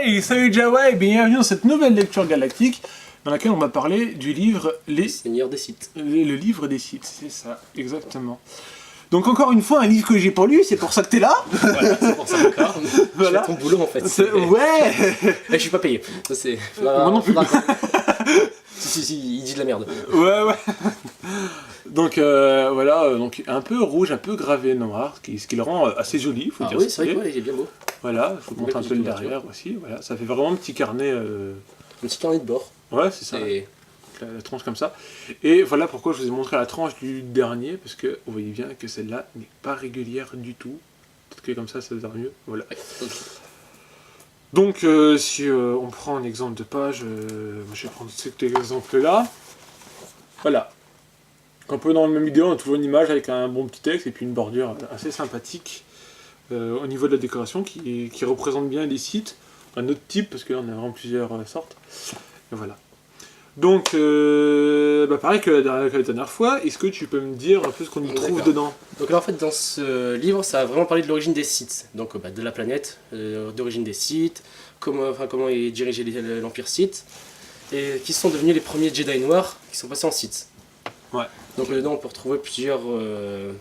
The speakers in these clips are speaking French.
Hey, salut Jawa et bienvenue dans cette nouvelle lecture galactique dans laquelle on va parler du livre Les Seigneurs des sites. Le livre des sites, c'est ça, exactement. Donc encore une fois, un livre que j'ai pas lu, c'est pour ça que t'es là. Voilà, c'est pour ça encore. Voilà. Je fais ton boulot en fait. Ouais. Je suis pas payé. Ça c'est... Moi non plus. Si, il dit de la merde. Ouais. Donc voilà, donc un peu rouge, un peu gravé noir, ce qui le rend assez joli, faut dire. Oui, c'est vrai qu'il est bien beau. Voilà, je vous montre un peu le derrière aussi, voilà, ça fait vraiment un petit carnet. Un petit carnet de bord. Ouais, c'est ça. La tranche comme ça. Et voilà pourquoi je vous ai montré la tranche du dernier, parce que vous voyez bien que celle-là n'est pas régulière du tout. Peut-être que comme ça va faire mieux. Voilà. Ouais, okay. Donc si on prend un exemple de page, je vais prendre cet exemple-là. Voilà. Un peu dans la même vidéo, on a toujours une image avec un bon petit texte et puis une bordure assez sympathique au niveau de la décoration qui représente bien les sites. Un autre type, parce que là on a vraiment plusieurs sortes. Et voilà. Donc, pareil que la dernière fois, est-ce que tu peux me dire un peu ce qu'on y trouve dedans? Donc là en fait dans ce livre ça va vraiment parler de l'origine des sites, donc de la planète, d'origine des sites, comment est dirigé l'Empire Sith, et qui sont devenus les premiers Jedi noirs qui sont passés en Sith. Ouais. Donc dedans on peut retrouver plusieurs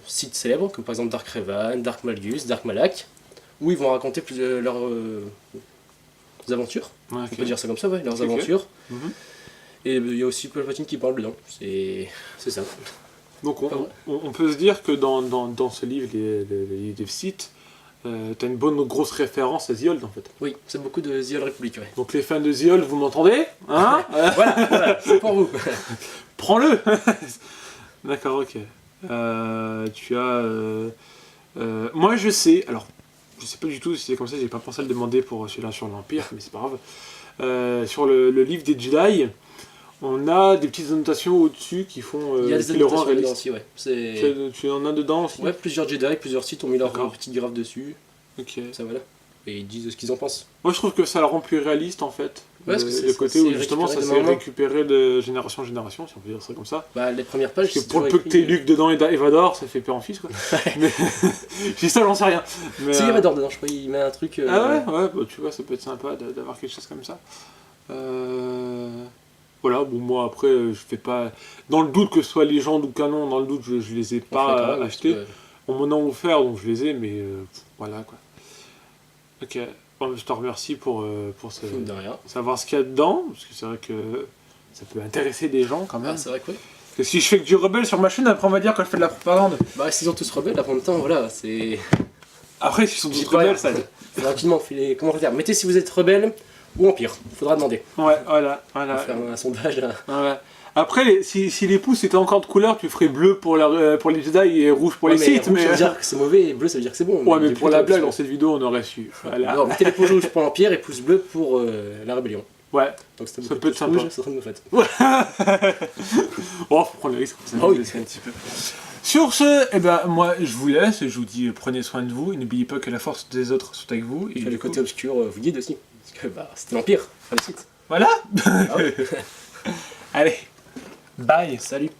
sites célèbres, comme par exemple Dark Revan, Dark Malgus, Dark Malak, où ils vont raconter leurs aventures, Ouais, okay. On peut dire ça comme ça, ouais, leurs aventures. Mm-hmm. Et il y a aussi Palpatine qui parle dedans, c'est ça. Donc on peut se dire que dans ce livre, les Sith, t'as une bonne grosse référence à The Old en fait. Oui, c'est beaucoup de The Old Republic, ouais. Donc les fans de The Old, vous m'entendez hein? Voilà, c'est pour vous. Prends-le. D'accord, ok. Tu as... moi je sais, alors je sais pas du tout si c'est comme ça, j'ai pas pensé à le demander pour celui-là sur l'Empire, mais c'est pas grave. Sur le livre des Jedi, on a des petites annotations au-dessus qui font il y a des annotations dedans aussi, ouais. Tu en as dedans aussi? Ouais, plusieurs Jedi, plusieurs sites ont mis leur petite graphe dessus. Ok. Ça voilà. Et ils disent ce qu'ils en pensent. Moi je trouve que ça le rend plus réaliste en fait. Ouais, le côté où justement ça s'est récupéré de génération en génération, si on peut dire ça comme ça. Bah les premières pages, parce que pour le peu que t'aies Luke dedans et Evador, ça fait père en fils quoi. Mais j'ai ça, j'en sais rien. Mais, si Evador dedans, je crois qu'il met un truc. Ah ouais, bah, tu vois, ça peut être sympa d'avoir quelque chose comme ça. Voilà, bon moi après je fais pas... Dans le doute que ce soit légende ou canon, dans le doute je les ai pas achetés. On m'en a offert donc je les ai, mais voilà quoi. Ok, bon, je te remercie pour savoir ce qu'il y a dedans, parce que c'est vrai que ça peut intéresser des gens quand même. Ah, c'est vrai que oui. Parce que si je fais que du rebelle sur ma chaîne, après on va dire que je fais de la propagande. Bah s'ils ont tous rebelles, après en même temps, voilà, c'est... Après s'ils sont tous rebelles, ça... Rapidement, comment dire, mettez si vous êtes rebelle ou empire, faudra demander. Ouais, voilà. On va faire un sondage là. Ouais. Après, si les pouces étaient encore de couleur, tu ferais bleu pour les Jedi et rouge pour les Sith. Mais ça veut dire que c'est mauvais et bleu ça veut dire que c'est bon. Ouais, mais pour la blague, dans cette vidéo, on aurait su. Voilà. Alors, mettez les pouces rouges pour l'Empire et pouces bleus pour la rébellion. Ouais, donc, ça peut être sympa. Rouge, ça serait une fête. Oh, faut prendre le risque, ça un petit peu. Sur ce, eh ben, moi je vous laisse, je vous dis prenez soin de vous, et n'oubliez pas que la force des autres soit avec vous. Et le côté obscur vous guide aussi. Parce que c'était l'Empire, pas le Sith. Voilà. Ah oui. Allez. Bye. Salut.